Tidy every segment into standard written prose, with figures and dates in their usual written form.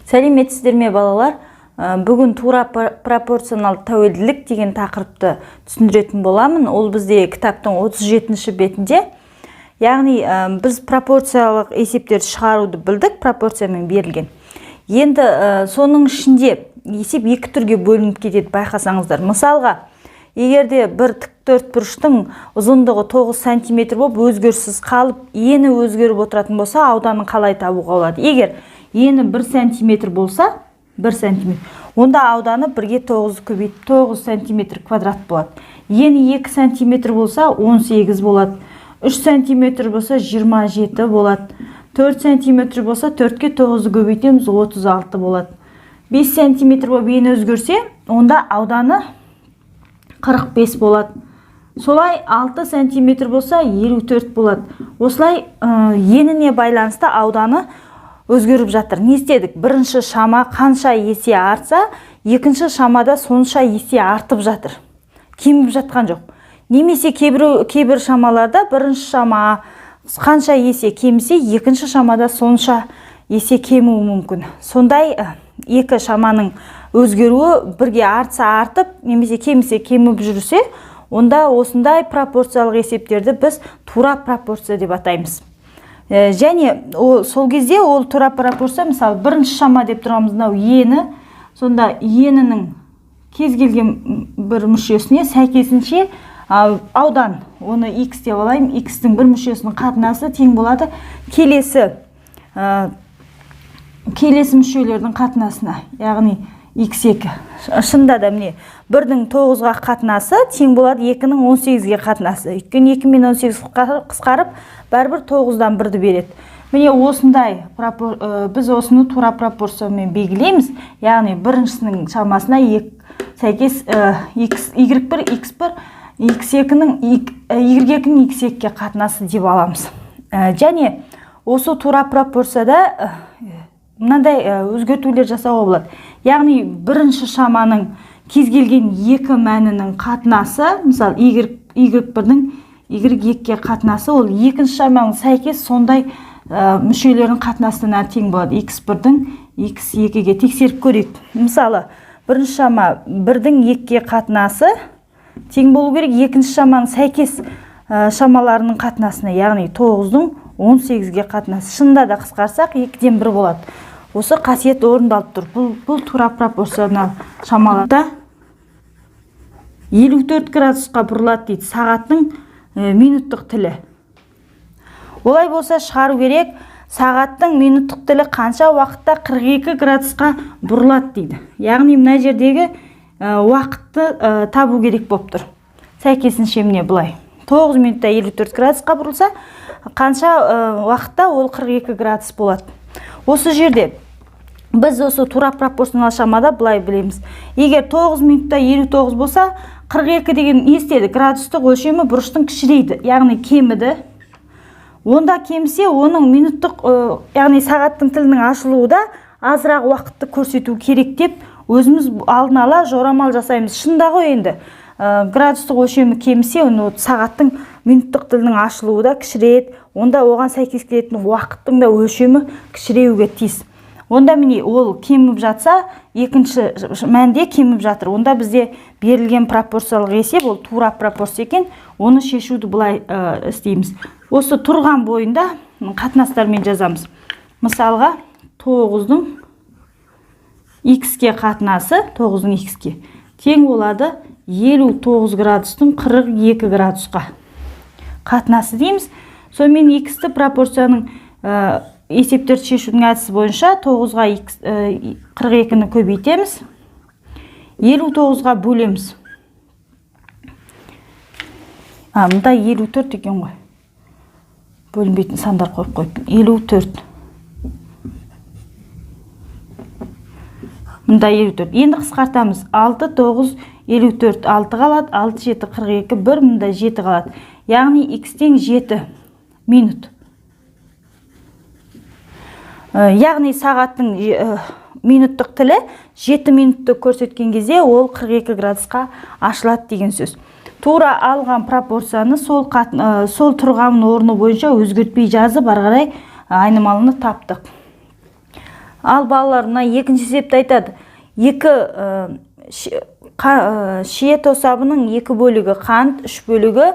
Сәлеметсіздер ме балалар? Бүгін тура пропорционал тәуелділік деген тақырыпты түсіндіретін боламын. Ол бізде кітаптың 37-ші бетінде. Яғни біз пропорциялық есептерді шығаруды білдік, пропорциямен берілген. Енді соның ішінде есеп екі түрге бөлініп кетеді, байқасаңыздар. Мысалға, егерде бір тіктөртбұрыштың ұзындығы 9 см болып өзгеріссіз қалып, ені өзгеріп отыратын болса, ауданын қалай табуға болады? Егер ені 1 см болса, 1 см, онда ауданы 1-ге 9 көбейтіп 9 см квадрат болады. Ені 2 см болса, 18 болады. 3 см болса, 27 болады. 4 см болса, 4-ке 9 көбейтеміз, 36 болады. 5 см болып ені өзгерсе, онда ауданы 45 болады. Солай 6 см болса 54 болады. Осылай еніне байланысты ауданы өзгеріп жатыр. Не істедік? Бірінші шама қанша есе артса, екінші шамада сонша есе артып жатыр. Кеміп жатқан жоқ. Немесе кейбір шамаларда бірінші шама қанша есе кемсе, екінші шамада сонша есе кемуі мүмкін. Сондай екі шаманың өзгеруі бірге артса артып, немесе кемсе кеміп жүрсе, онда осындай пропорциялық есептерді біз тура пропорция деп атаймыз. Және сол кезде ол тура пропорция, мысалы, бірінші шама деп тұрамыз, ені, сонда енінің кез келген бір мүшесіне сәйкесінше аудан, оны x деп алайым, x-тің бір мүшесінің қатынасы тең болады келесі мүшелердің қатынасына, яғни x2. Шында да міне, 1-дің 9-ға қатынасы тең болады 2-ның 18-ге қатынасы. Өйткені 2 мен 18 қысқарып, бәрібір 9-дан 1-ді береді. Міне осындай, біз осыны тура пропорциямен белгілейміз. Яғни біріншісінің шамасына сәйкес y1, x1, y2-ның x2-ге қатынасы деп аламыз. Және осы тура пропорцияда мынандай өзгертулер жасауға болады. Яғни бірінші шаманың кез келген екі мәнінің қатынасы, мысалы y1-дің y2-ге қатынасы, ол екінші шаманың сәйкес сондай мүшелердің қатынасына тең болады. x1-дің x2-ге тексеріп көрейік. Мысалы, бірінші шама 1-дің 2-ге қатынасы тең болу керек екінші шаманың сәйкес шамаларының қатынасына, яғни 9-дің 18-ге қатынасы. Шында да қысқарсақ 2-ден 1 болады. Осы қасиет орындалып тұр. Бұл тура пропорционал шамаларда 54 градусқа бұрылады дейді, сағаттың минуттық тілі. Олай болса шығару керек, сағаттың минуттық тілі қанша уақытта 42 градусқа бұрылады дейді. Яғни мына жердегі уақытты табу керек болып тұр. Сәйкесінше міне бұлай. 9 минутта 54 градусқа бұрылса, қанша уақытта ол 42 градус болады. Осы жерде біз осы тура пропорционал шамада бұлай білеміз. Егер 9 минутта 59 болса, 42 деген не істеді? Градустық өлшемі бұрыштың кішірейді, яғни кеміді. Онда кемсе, оның минуттық, яғни сағаттың тілінің ашылуы да азырақ уақытты көрсету керек деп, өзіміз алдын ала жорамал жасаймыз. Шында ғой енді. Градустық өлшемі кемсе, сағаттың минуттық тілінің ашылуы да кішірейді. Онда оған сәйкес келетін уақыттың да өлшемі кішіреуге тиіс. Онда міне ол кеміп жатса, екінші мәнде кеміп жатыр. Онда бізде берілген пропорциялық есеп, ол тура пропорция екен, оны шешуді бұлай істейміз. Осы тұрған бойында қатынастармен жазамыз. Мысалға, 9-дің x-ке қатынасы, 9-дің x-ке тең болады 59 градустың 42 градусқа қатынасы дейміз. Сонымен x-ті пропорцияның есептерді шешудің әдісі бойынша 9-ға 42-ні көбейтеміз, 59-ға бөлеміз. Мұнда 54 екен ғой. Бөлінбейтін сандар қойып қойып. 54. Мұнда 54. Енді қысқартамыз. 6, 9, 54. 6 қалады, 6, 7, 42, 1, мұнда 7 қалады. Яғни x-тен 7 минут. Яғни сағаттың минуттық тілі 7 минутты көрсеткен кезде ол 42 градусқа ашылады деген сөз. Тура алған пропорцияны сол тұрған орны бойынша өзгертпей жазып, ары қарай айнымалыны таптық. Ал балаларына екінші есепті айтады. Шие тосабының 2 бөлігі қант, 3 бөлігі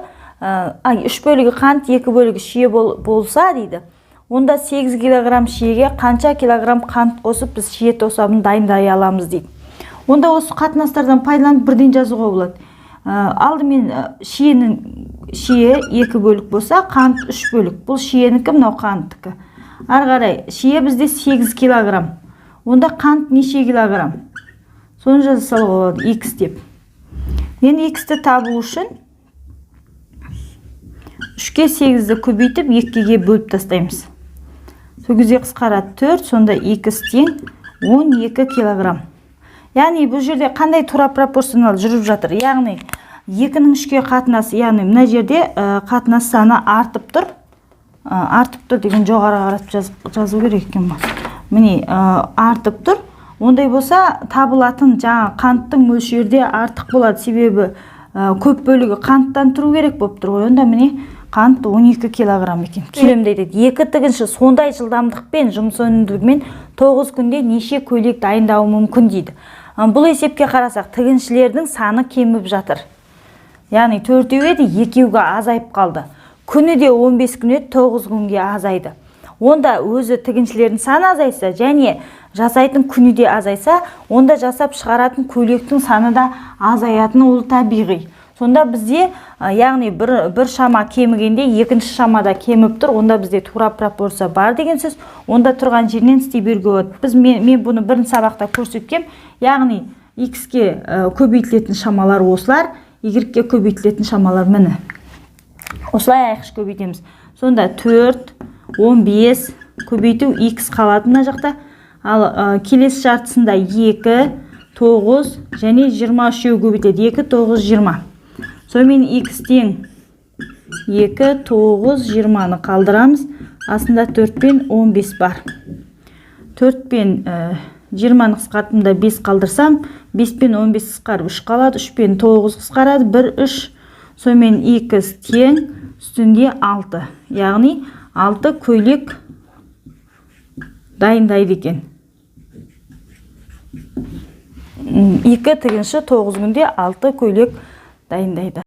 қант, 2 бөлігі шие болса дейді. Онда 8 килограмм шиеге қанша килограмм қант қосып біз шие тосабын дайындай аламыз дейді. Онда осы қатынастардан пайдаланып бірден жазуға болады. Алдымен шие 2 бөлік болса, қант 3 бөлік. Бұл шиенікі, мынау қанттікі. Ары қарай, шие бізде 8 килограмм. Онда қант неше килограмм? Соны жаза салуға болады, x деп. Енді x-ті табу үшін 3-ке 8-ді көбейтіп 2-ге бөліп тастаймыз. Сол кезде қысқарады 4, сонда x тең 12 килограмм. Яғни бұл жерде қандай тура пропорционал жүріп жатыр? Яғни 2-ның 3-ке қатынасы, яғни мына жерде қатынас саны артып тұр. Артып тұр деген жоғары қаратып жазу керек екен ба? Міне, артып тұр. Ондай болса, табылатын жаңа қанттың мөлшерде артық болады, себебі көп бөлігі қанттан тұру керек болып тұр ғой. Онда міне қант 12 килограмм екен. Келемдейді. 2 тігінші сондай жылдамдықпен жұмыс өнімділігімен 9 күнде неше көйлек дайындауы мүмкін дейді. Бұл есепке қарасақ, тігіншілердің саны кеміп жатыр. Яғни 4-еу еді, 2-ге азайып қалды. Күні де 15 күнде 9 күнге азайды. Онда өзі тігіншілердің саны азайса және жасайтын күні де азайса, онда жасап шығаратын көйлектің саны да азаятыны ол табиғи. Сонда бізде, яғни бір шама кемігенде екінші шамада кеміп тұр, онда бізде тура пропорция бар деген сөз. Онда тұрған жерінен істей беруге болады. Мен бұны бірінші сабақта көрсеткем. Яғни x-ке көбейтілетін шамалар осылар, y-ге көбейтілетін шамалар міне. Осылай айқыш көбейтеміз. Сонда 4, 15 көбейту x қалады мына жақта. Ал келесі жартысында 2, 9 және 23 көбейтеді. 2, 9, 20. Сонымен x тең 2, 9, 20-ны қалдырамыз. Астында 4 пен 15 бар. 4 пен 20-ны қысқартымда 5 қалдырсам, 5 пен 15 қысқарып 3 қалады. 3 пен 9 қысқарады. 1, 3. Сонымен x тең үстінде 6. Яғни 6 көйлек дайындайды екен. 2 тігінші 9 күнде 6 көйлек дайындайды.